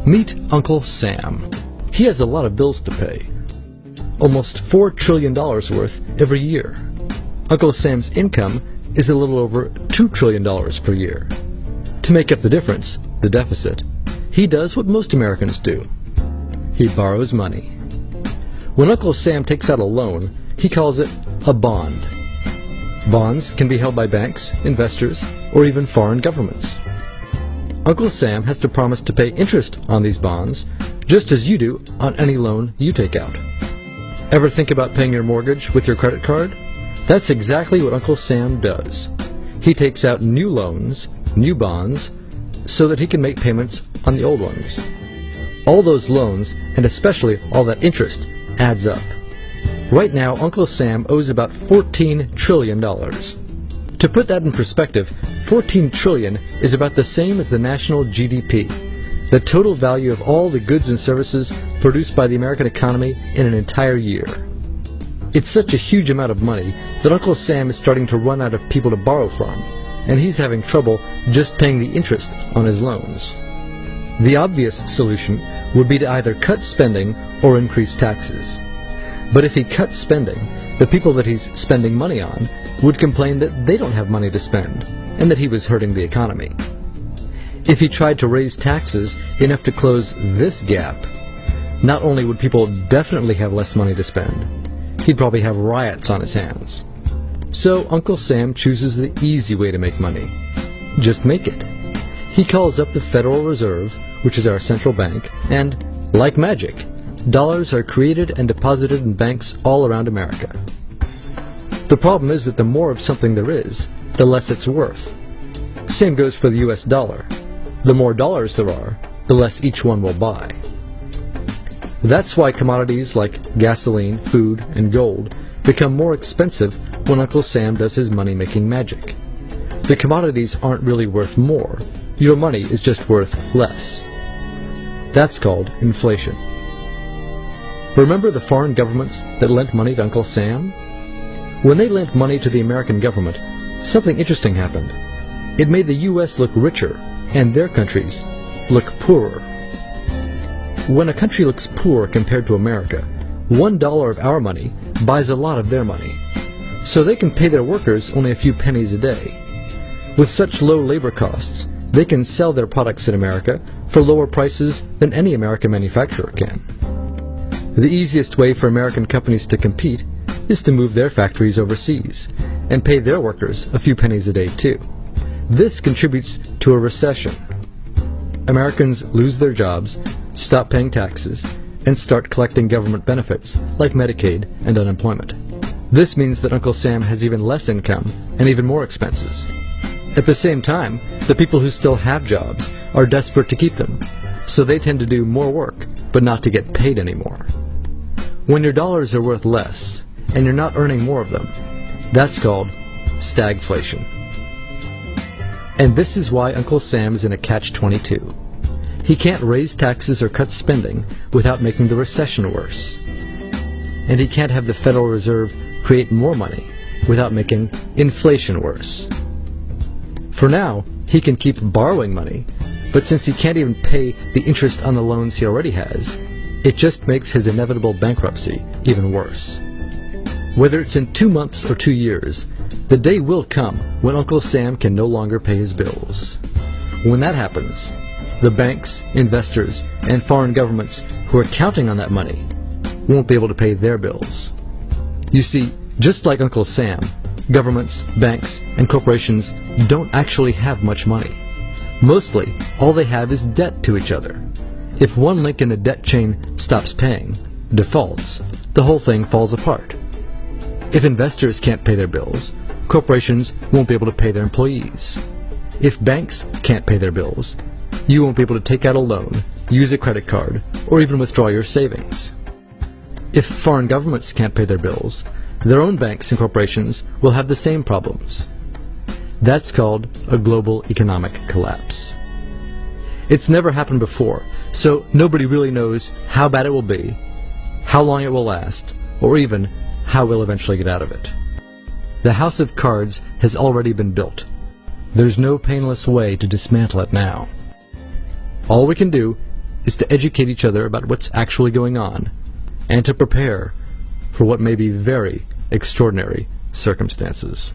Meet Uncle Sam. He has a lot of bills to pay. Almost $4 trillion worth every year. Uncle Sam's income is a little over $2 trillion per year. To make up the difference, the deficit, he does what most Americans do. He borrows money. When Uncle Sam takes out a loan, he calls it a bond. Bonds can be held by banks, investors, or even foreign governments. Uncle Sam has to promise to pay interest on these bonds, just as you do on any loan you take out. Ever think about paying your mortgage with your credit card? That's exactly what Uncle Sam does. He takes out new loans, new bonds, so that he can make payments on the old ones. All those loans, and especially all that interest, adds up. Right now, Uncle Sam owes about $14 trillion. To put that in perspective, 14 trillion is about the same as the national GDP, the total value of all the goods and services produced by the American economy in an entire year. It's such a huge amount of money that Uncle Sam is starting to run out of people to borrow from, and he's having trouble just paying the interest on his loans. The obvious solution would be to either cut spending or increase taxes. But if he cuts spending, the people that he's spending money on would complain that they don't have money to spend, and that he was hurting the economy. If he tried to raise taxes enough to close this gap, not only would people definitely have less money to spend, he'd probably have riots on his hands. So Uncle Sam chooses the easy way to make money. Just make it. He calls up the Federal Reserve, which is our central bank, and, like magic, dollars are created and deposited in banks all around America. The problem is that the more of something there is, the less it's worth. Same goes for the US dollar. The more dollars there are, the less each one will buy. That's why commodities like gasoline, food, and gold become more expensive when Uncle Sam does his money-making magic. The commodities aren't really worth more. Your money is just worth less. That's called inflation. Remember the foreign governments that lent money to Uncle Sam? When they lent money to the American government, something interesting happened. It made the U.S. look richer, and their countries look poorer. When a country looks poor compared to America, $1 of our money buys a lot of their money. So they can pay their workers only a few pennies a day. With such low labor costs, they can sell their products in America for lower prices than any American manufacturer can. The easiest way for American companies to compete is to move their factories overseas and pay their workers a few pennies a day too. This contributes to a recession. Americans lose their jobs, stop paying taxes, and start collecting government benefits like Medicaid and unemployment. This means that Uncle Sam has even less income and even more expenses. At the same time, the people who still have jobs are desperate to keep them, so they tend to do more work, but not to get paid anymore. When your dollars are worth less, and you're not earning more of them, that's called stagflation. And this is why Uncle Sam is in a catch-22. He can't raise taxes or cut spending without making the recession worse. And he can't have the Federal Reserve create more money without making inflation worse. For now, he can keep borrowing money, but since he can't even pay the interest on the loans he already has, it just makes his inevitable bankruptcy even worse. Whether it's in 2 months or 2 years, the day will come when Uncle Sam can no longer pay his bills. When that happens, the banks, investors, and foreign governments who are counting on that money won't be able to pay their bills. You see, just like Uncle Sam, governments, banks, and corporations don't actually have much money. Mostly, all they have is debt to each other. If one link in the debt chain stops paying, defaults, the whole thing falls apart. If investors can't pay their bills, corporations won't be able to pay their employees. If banks can't pay their bills, you won't be able to take out a loan, use a credit card, or even withdraw your savings. If foreign governments can't pay their bills, their own banks and corporations will have the same problems. That's called a global economic collapse. It's never happened before, so nobody really knows how bad it will be, how long it will last, or even how we'll eventually get out of it. The house of cards has already been built. There's no painless way to dismantle it now. All we can do is to educate each other about what's actually going on, and to prepare for what may be very extraordinary circumstances.